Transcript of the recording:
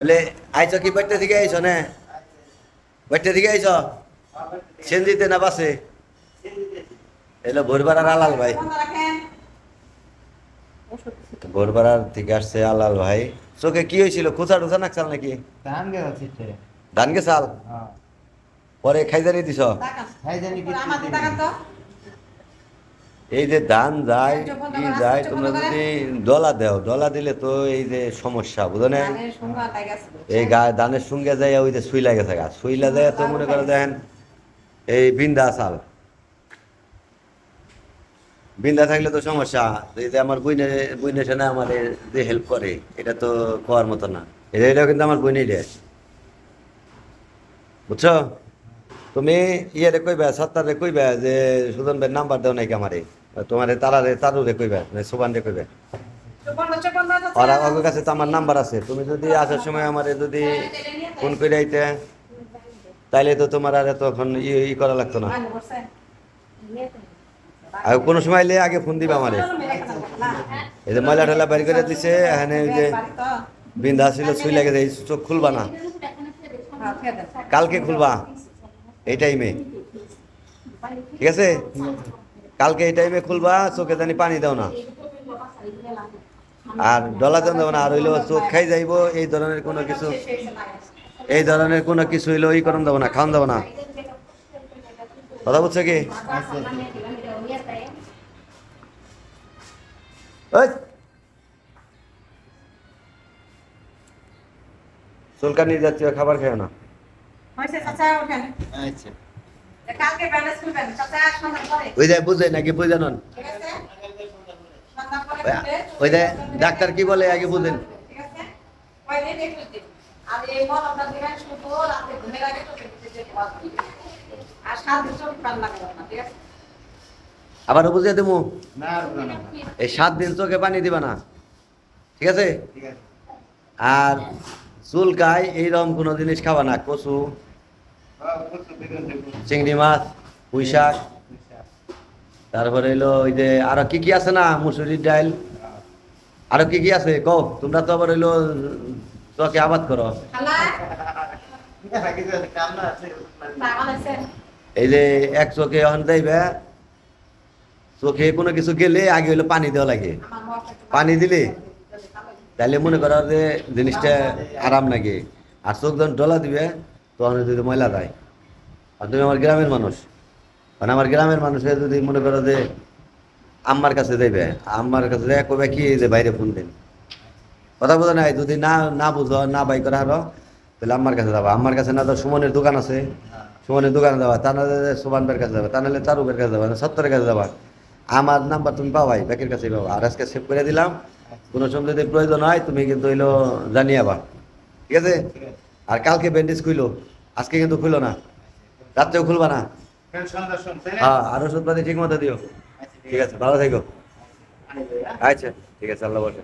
বলে আইছো কি বাইতে থেকে আইছো না বাইতে থেকে আইছো সেনজিতে না বাসে এলো ভোরবাড়ার আলাল ভাই ভোরবাড়ার থেকে আসছে আলাল ভাই চোখে কি হয়েছিল খোঁচা টোচা নাকছাল নাকি ধান গেছাল পরে খাইজারি দিছ এই যে ধান যায় কি যায় তোমরা যদি ডলা দেও ডলা দিলে তো এই যে সমস্যা বুঝো না এই ধানের সঙ্গে যায় ওই যে সুইলা গেছে গা সুইলা যায় তো মনে করে দেখেন এই বিন্দা চাল বিন্দা থাকলে তো সমস্যা এই যে আমার বইনের সেনা আমার যে হেল্প করে এটা তো খাওয়ার মতো না এটাও কিন্তু আমার বইনেই দেয় বুঝছো তুমি ইয়ে কইবা সত্তারে কইবা যে সুজন ভাই নাম্বার দাও নাকি আমারে তোমার তারুরে কইবা সুবান রে কইবা আর আমার কাছে তো আমার নাম্বার আছে তুমি যদি আসার সময় আমারে যদি ফোন করে আইতে তাইলে তো তোমার আর তখন ই করা লাগতো না আর কোনো সময় এলে আগে ফোন দিবা আমারে এই যে ময়লা ঠেলা বের করে দিছে এখানে ওই যে বিন্ধা ছিল ছুই লাগে যায় চোখ খুলবা না কালকে খুলবা এই টাইমে ঠিক আছে কালকে এই টাইমে খুলবা চোখে জানি পানি দাও না আর ডলা দেও না আর হইলো চোখ খাই যাইবো এই ধরনের কোনো কিছু হইলো ই করম দেবো না খাওয়ান দেবো না কথা বলছে কি চুলকানি জাতীয় খাবার খেও না ওই যে বুঝে নাকি বুঝে নন ওই যে ডাক্তার কি বলে আগে বুঝেন আবার বুঝিয়ে দেবো এই 7 দিন চোখে পানি দিবা না ঠিক আছে আর চুলকায় এইরকম কোনো জিনিস খাবা না কচু চিংড়ি মাছ পুঁই শাক তারপরে হইলো ওই যে আরো কি কি আছে না মুসুরির ডাল আরো কি কি আছে কও তোমরা তো আবার হইলো চোখে আবাদ করো এই যে এক চোখে এখন যাইবে চোখে কোনো কিছু গেলে আগে হইলো পানি দেওয়া লাগে পানি দিলে তাহলে মনে করো যে জিনিসটা আরাম লাগে আর চোখ যখন ডলা দিবে তখন যদি ময়লা দেয় আর তুমি আমার গ্রামের মানুষ মানে আমার গ্রামের মানুষের যদি মনে করো যে আম্মার কাছে যাইবে আম্মার কাছে যাই কবে কি যে বাইরে ফোন দিন কথা বোঝা নাই যদি না বুঝো না বাই করা হারো তাহলে আম্মার কাছে যাবা আম্মার কাছে না তো সুমনের দোকান আছে সুমনের দোকানে যাবা তা নাহলে সুবানবের কাছে যাবা তা নাহলে তারুবের কাছে যাবা সত্তরের কাছে যাবা আমার নাম্বার তুমি পাবাই ব্যাকের কাছে পাবা আর আজকে সেভ করে দিলাম কোনো সময় যদি প্রয়োজন হয় তুমি কিন্তু হইলো জানিয়াবা ঠিক আছে আর কালকে ব্যান্ডেজ খুইলো আজকে কিন্তু খুলো না রাত্রেও খুলবা না হ্যাঁ আর ওষুধপাতি ঠিক মতো দিও ঠিক আছে ভালো থেকো আচ্ছা ঠিক আছে আল্লাহ বলে